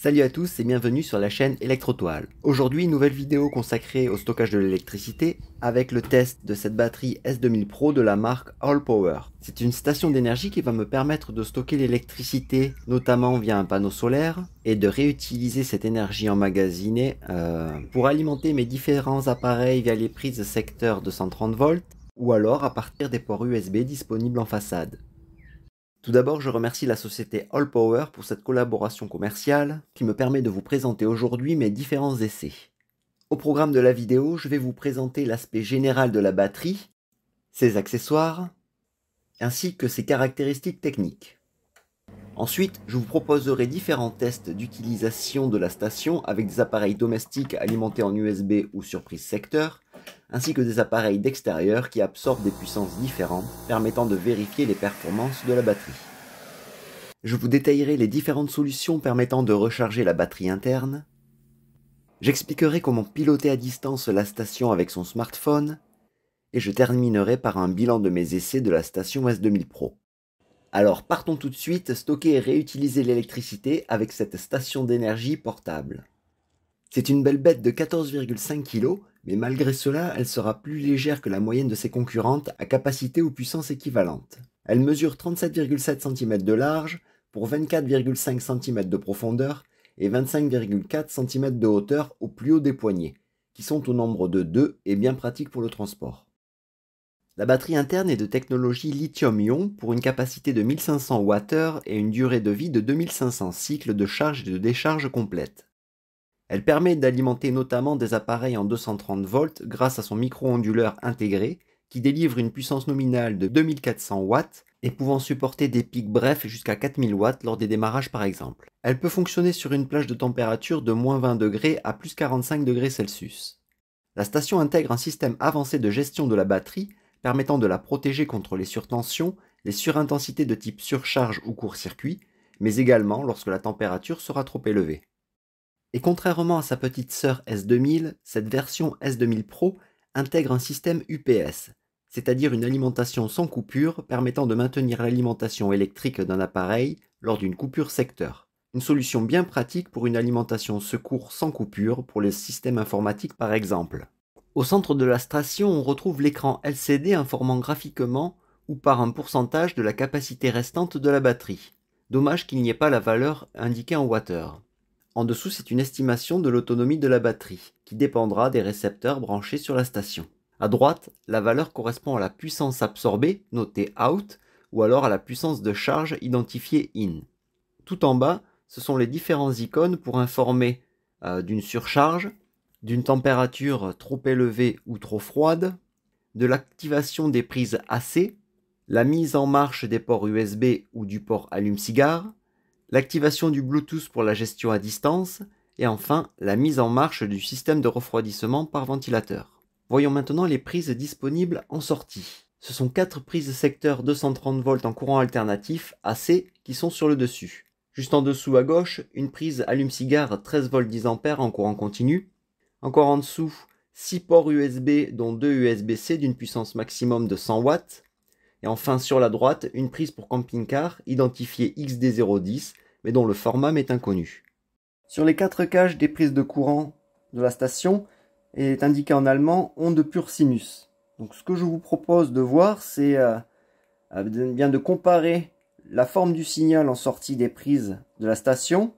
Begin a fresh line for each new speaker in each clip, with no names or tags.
Salut à tous et bienvenue sur la chaîne Électrotoile. Aujourd'hui, nouvelle vidéo consacrée au stockage de l'électricité avec le test de cette batterie S2000 Pro de la marque Allpower. C'est une station d'énergie qui va me permettre de stocker l'électricité, notamment via un panneau solaire, et de réutiliser cette énergie emmagasinée pour alimenter mes différents appareils via les prises secteur 230 volts ou alors à partir des ports USB disponibles en façade. Tout d'abord, je remercie la société Allpower pour cette collaboration commerciale qui me permet de vous présenter aujourd'hui mes différents essais. Au programme de la vidéo, je vais vous présenter l'aspect général de la batterie, ses accessoires, ainsi que ses caractéristiques techniques. Ensuite, je vous proposerai différents tests d'utilisation de la station avec des appareils domestiques alimentés en USB ou sur prise secteur, ainsi que des appareils d'extérieur qui absorbent des puissances différentes, permettant de vérifier les performances de la batterie. Je vous détaillerai les différentes solutions permettant de recharger la batterie interne. J'expliquerai comment piloter à distance la station avec son smartphone. Et je terminerai par un bilan de mes essais de la station S2000 Pro. Alors partons tout de suite stocker et réutiliser l'électricité avec cette station d'énergie portable. C'est une belle bête de 14,5 kg, mais malgré cela, elle sera plus légère que la moyenne de ses concurrentes à capacité ou puissance équivalente. Elle mesure 37,7 cm de large pour 24,5 cm de profondeur et 25,4 cm de hauteur au plus haut des poignées, qui sont au nombre de 2 et bien pratiques pour le transport. La batterie interne est de technologie lithium-ion pour une capacité de 1500 Wh et une durée de vie de 2500 cycles de charge et de décharge complète. Elle permet d'alimenter notamment des appareils en 230 volts grâce à son micro-onduleur intégré qui délivre une puissance nominale de 2400 watts et pouvant supporter des pics brefs jusqu'à 4000 watts lors des démarrages par exemple. Elle peut fonctionner sur une plage de température de moins 20 degrés à plus 45 degrés Celsius. La station intègre un système avancé de gestion de la batterie permettant de la protéger contre les surtensions, les surintensités de type surcharge ou court-circuit, mais également lorsque la température sera trop élevée. Et contrairement à sa petite sœur S2000, cette version S2000 Pro intègre un système UPS, c'est-à-dire une alimentation sans coupure permettant de maintenir l'alimentation électrique d'un appareil lors d'une coupure secteur. Une solution bien pratique pour une alimentation secours sans coupure pour les systèmes informatiques par exemple. Au centre de la station, on retrouve l'écran LCD informant graphiquement ou par un pourcentage de la capacité restante de la batterie. Dommage qu'il n'y ait pas la valeur indiquée en wattheures. En dessous, c'est une estimation de l'autonomie de la batterie, qui dépendra des récepteurs branchés sur la station. À droite, la valeur correspond à la puissance absorbée, notée out, ou alors à la puissance de charge identifiée in. Tout en bas, ce sont les différents icônes pour informer d'une surcharge, d'une température trop élevée ou trop froide, de l'activation des prises AC, la mise en marche des ports USB ou du port allume-cigare, l'activation du Bluetooth pour la gestion à distance, et enfin la mise en marche du système de refroidissement par ventilateur. Voyons maintenant les prises disponibles en sortie. Ce sont 4 prises secteur 230 volts en courant alternatif AC qui sont sur le dessus. Juste en dessous à gauche, une prise allume-cigare 13 volts 10 A en courant continu. Encore en dessous, 6 ports USB dont 2 USB-C d'une puissance maximum de 100 watts. Et enfin sur la droite, une prise pour camping-car identifiée XD010 mais dont le format m'est inconnu. Sur les 4 cages des prises de courant de la station est indiqué en allemand onde pure sinus. Donc ce que je vous propose de voir, c'est bien de comparer la forme du signal en sortie des prises de la station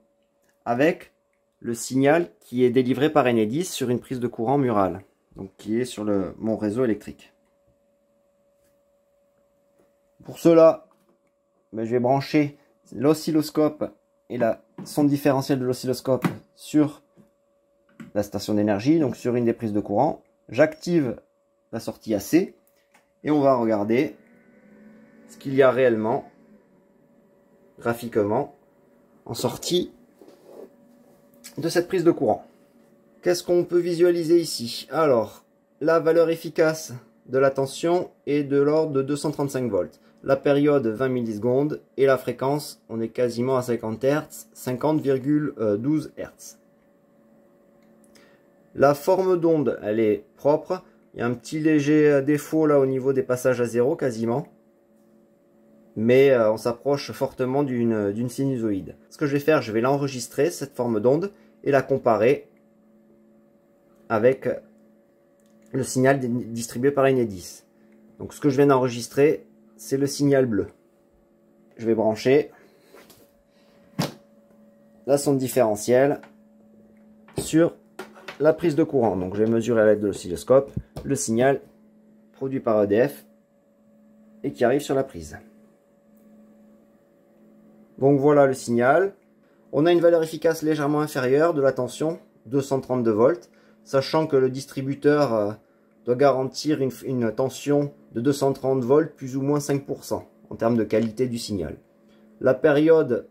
avec le signal qui est délivré par Enedis sur une prise de courant murale, donc qui est sur mon réseau électrique. Pour cela, je vais brancher l'oscilloscope et la sonde différentielle de l'oscilloscope sur la station d'énergie, donc sur une des prises de courant. J'active la sortie AC et on va regarder ce qu'il y a réellement, graphiquement, en sortie de cette prise de courant. Qu'est-ce qu'on peut visualiser ici? Alors, la valeur efficace de la tension est de l'ordre de 235 volts. La période 20 millisecondes et la fréquence, on est quasiment à 50 Hz, 50,12 Hz. La forme d'onde, elle est propre. Il y a un petit léger défaut là au niveau des passages à zéro quasiment. mais on s'approche fortement d'une sinusoïde. Ce que je vais faire, je vais l'enregistrer, cette forme d'onde, et la comparer avec le signal distribué par Enedis. Donc ce que je viens d'enregistrer, c'est le signal bleu. Je vais brancher la sonde différentielle sur la prise de courant. Donc je vais mesurer à l'aide de l'oscilloscope le signal produit par EDF et qui arrive sur la prise. Donc voilà le signal. On a une valeur efficace légèrement inférieure de la tension, 232 volts, sachant que le distributeur doit garantir une tension de 230 volts plus ou moins 5% en termes de qualité du signal. La période,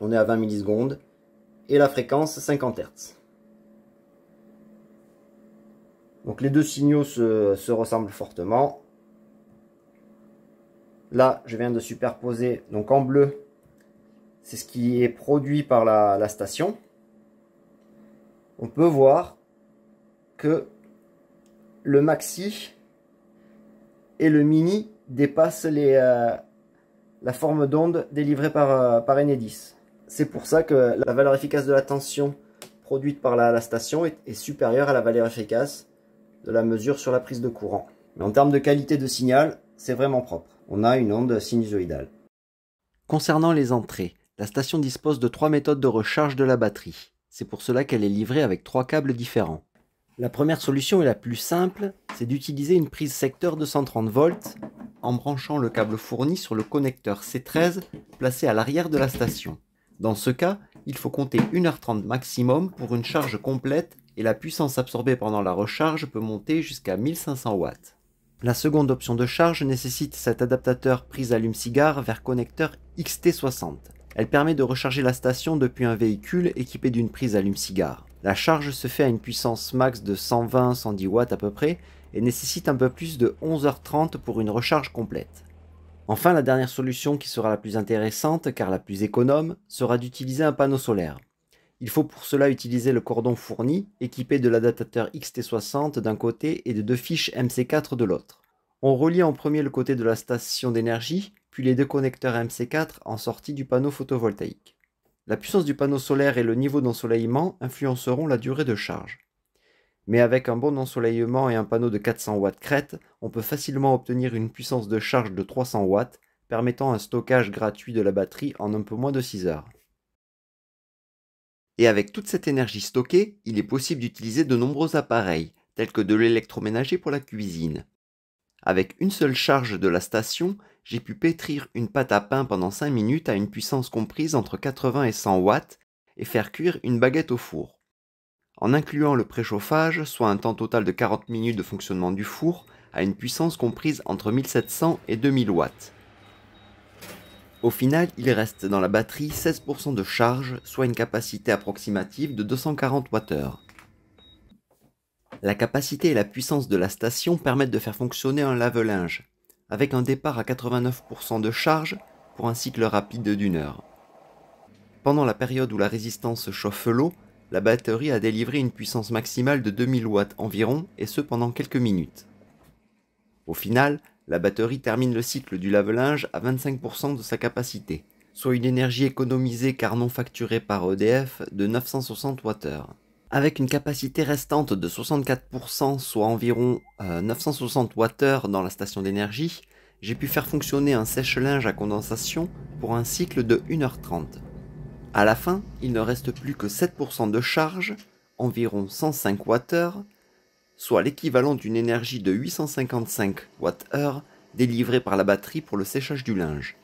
on est à 20 millisecondes et la fréquence 50 Hz. Donc les deux signaux se ressemblent fortement. Là, je viens de superposer, donc en bleu, c'est ce qui est produit par la station. On peut voir que le maxi et le mini dépassent la forme d'onde délivrée par Enedis. C'est pour ça que la valeur efficace de la tension produite par la station est supérieure à la valeur efficace de la mesure sur la prise de courant. Mais en termes de qualité de signal, c'est vraiment propre. On a une onde sinusoïdale. Concernant les entrées, la station dispose de 3 méthodes de recharge de la batterie. C'est pour cela qu'elle est livrée avec 3 câbles différents. La première solution et la plus simple, c'est d'utiliser une prise secteur 230 volts en branchant le câble fourni sur le connecteur C13 placé à l'arrière de la station. Dans ce cas, il faut compter 1h30 maximum pour une charge complète et la puissance absorbée pendant la recharge peut monter jusqu'à 1500 watts. La seconde option de charge nécessite cet adaptateur prise allume-cigare vers connecteur XT60. Elle permet de recharger la station depuis un véhicule équipé d'une prise allume-cigare. La charge se fait à une puissance max de 120-110 watts à peu près et nécessite un peu plus de 11h30 pour une recharge complète. Enfin, la dernière solution qui sera la plus intéressante car la plus économe sera d'utiliser un panneau solaire. Il faut pour cela utiliser le cordon fourni équipé de l'adaptateur XT60 d'un côté et de 2 fiches MC4 de l'autre. On relie en premier le côté de la station d'énergie, puis les 2 connecteurs MC4 en sortie du panneau photovoltaïque. La puissance du panneau solaire et le niveau d'ensoleillement influenceront la durée de charge. Mais avec un bon ensoleillement et un panneau de 400 watts crête, on peut facilement obtenir une puissance de charge de 300 watts, permettant un stockage gratuit de la batterie en un peu moins de 6 heures. Et avec toute cette énergie stockée, il est possible d'utiliser de nombreux appareils, tels que de l'électroménager pour la cuisine. Avec une seule charge de la station, j'ai pu pétrir une pâte à pain pendant 5 minutes à une puissance comprise entre 80 et 100 watts et faire cuire une baguette au four. En incluant le préchauffage, soit un temps total de 40 minutes de fonctionnement du four, à une puissance comprise entre 1700 et 2000 watts. Au final, il reste dans la batterie 16% de charge, soit une capacité approximative de 240 Wh. La capacité et la puissance de la station permettent de faire fonctionner un lave-linge, avec un départ à 89% de charge pour un cycle rapide d'1 heure. Pendant la période où la résistance chauffe l'eau, la batterie a délivré une puissance maximale de 2000 watts environ, et ce pendant quelques minutes. Au final, la batterie termine le cycle du lave-linge à 25% de sa capacité, soit une énergie économisée car non facturée par EDF de 960 Wh. Avec une capacité restante de 64%, soit environ 960 Wh dans la station d'énergie, j'ai pu faire fonctionner un sèche-linge à condensation pour un cycle de 1h30. À la fin, il ne reste plus que 7% de charge, environ 105 Wh, soit l'équivalent d'une énergie de 855 Wh délivrée par la batterie pour le séchage du linge.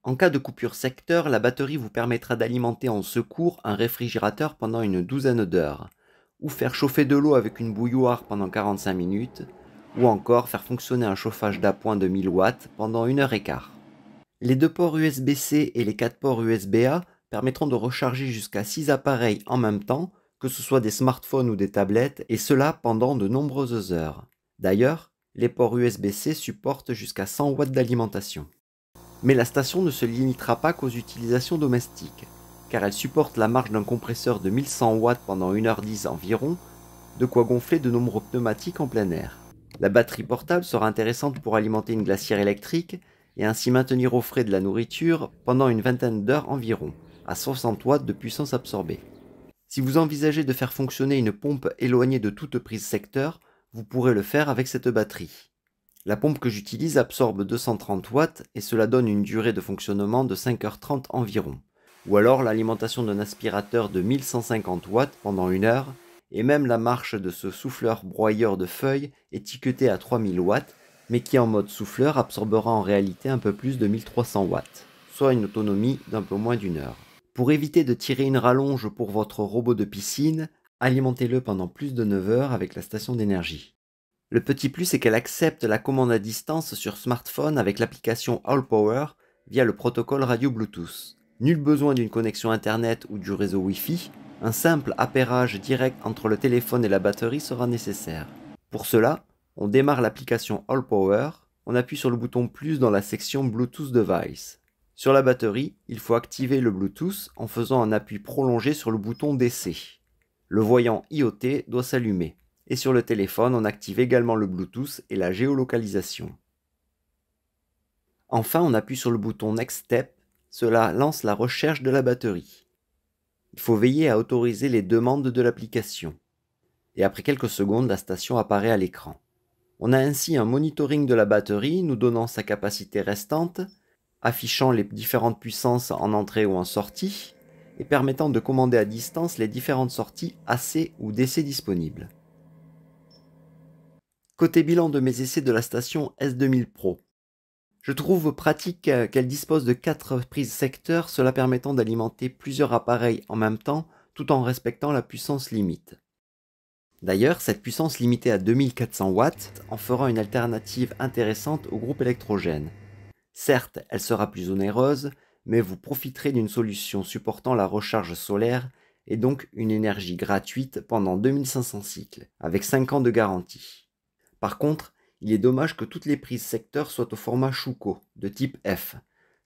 En cas de coupure secteur, la batterie vous permettra d'alimenter en secours un réfrigérateur pendant une douzaine d'heures, ou faire chauffer de l'eau avec une bouilloire pendant 45 minutes, ou encore faire fonctionner un chauffage d'appoint de 1000 watts pendant 1h15. Les 2 ports USB-C et les 4 ports USB-A permettront de recharger jusqu'à 6 appareils en même temps, que ce soit des smartphones ou des tablettes, et cela pendant de nombreuses heures. D'ailleurs, les ports USB-C supportent jusqu'à 100 watts d'alimentation. Mais la station ne se limitera pas qu'aux utilisations domestiques, car elle supporte la marche d'un compresseur de 1100 watts pendant 1h10 environ, de quoi gonfler de nombreux pneumatiques en plein air. La batterie portable sera intéressante pour alimenter une glacière électrique, et ainsi maintenir au frais de la nourriture pendant une vingtaine d'heures environ, à 60 watts de puissance absorbée. Si vous envisagez de faire fonctionner une pompe éloignée de toute prise secteur, vous pourrez le faire avec cette batterie. La pompe que j'utilise absorbe 230 watts et cela donne une durée de fonctionnement de 5h30 environ. Ou alors l'alimentation d'un aspirateur de 1150 watts pendant 1 heure, et même la marche de ce souffleur broyeur de feuilles étiqueté à 3000 watts, mais qui en mode souffleur absorbera en réalité un peu plus de 1300 watts, soit une autonomie d'un peu moins d'1 heure. Pour éviter de tirer une rallonge pour votre robot de piscine, alimentez-le pendant plus de 9 heures avec la station d'énergie. Le petit plus est qu'elle accepte la commande à distance sur smartphone avec l'application AllPower via le protocole radio Bluetooth. Nul besoin d'une connexion internet ou du réseau Wi-Fi, un simple appairage direct entre le téléphone et la batterie sera nécessaire. Pour cela, on démarre l'application AllPower, on appuie sur le bouton plus dans la section Bluetooth Device. Sur la batterie, il faut activer le Bluetooth en faisant un appui prolongé sur le bouton DC. Le voyant IoT doit s'allumer. Et sur le téléphone, on active également le Bluetooth et la géolocalisation. Enfin, on appuie sur le bouton Next Step, cela lance la recherche de la batterie. Il faut veiller à autoriser les demandes de l'application. Et après quelques secondes, la station apparaît à l'écran. On a ainsi un monitoring de la batterie nous donnant sa capacité restante, affichant les différentes puissances en entrée ou en sortie, et permettant de commander à distance les différentes sorties AC ou DC disponibles. Côté bilan de mes essais de la station S2000 Pro, je trouve pratique qu'elle dispose de 4 prises secteur, cela permettant d'alimenter plusieurs appareils en même temps tout en respectant la puissance limite. D'ailleurs, cette puissance limitée à 2400 watts en fera une alternative intéressante au groupe électrogène. Certes, elle sera plus onéreuse, mais vous profiterez d'une solution supportant la recharge solaire et donc une énergie gratuite pendant 2500 cycles, avec 5 ans de garantie. Par contre, il est dommage que toutes les prises secteur soient au format Schuko, de type F,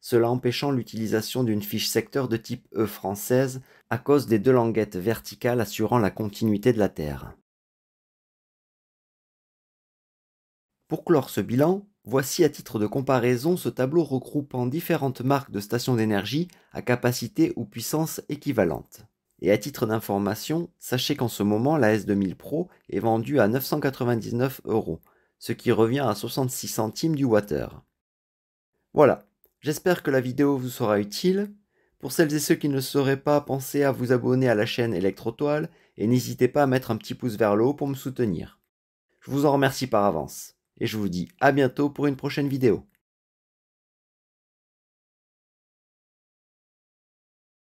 cela empêchant l'utilisation d'une fiche secteur de type E française à cause des 2 languettes verticales assurant la continuité de la Terre. Pour clore ce bilan, voici à titre de comparaison ce tableau regroupant différentes marques de stations d'énergie à capacité ou puissance équivalente. Et à titre d'information, sachez qu'en ce moment la S2000 Pro est vendue à 999 €, ce qui revient à 66 centimes du wattheure. Voilà, j'espère que la vidéo vous sera utile. Pour celles et ceux qui ne le sauraient pas, pensez à vous abonner à la chaîne Electrotoile et n'hésitez pas à mettre un petit pouce vers le haut pour me soutenir. Je vous en remercie par avance. Et je vous dis à bientôt pour une prochaine vidéo.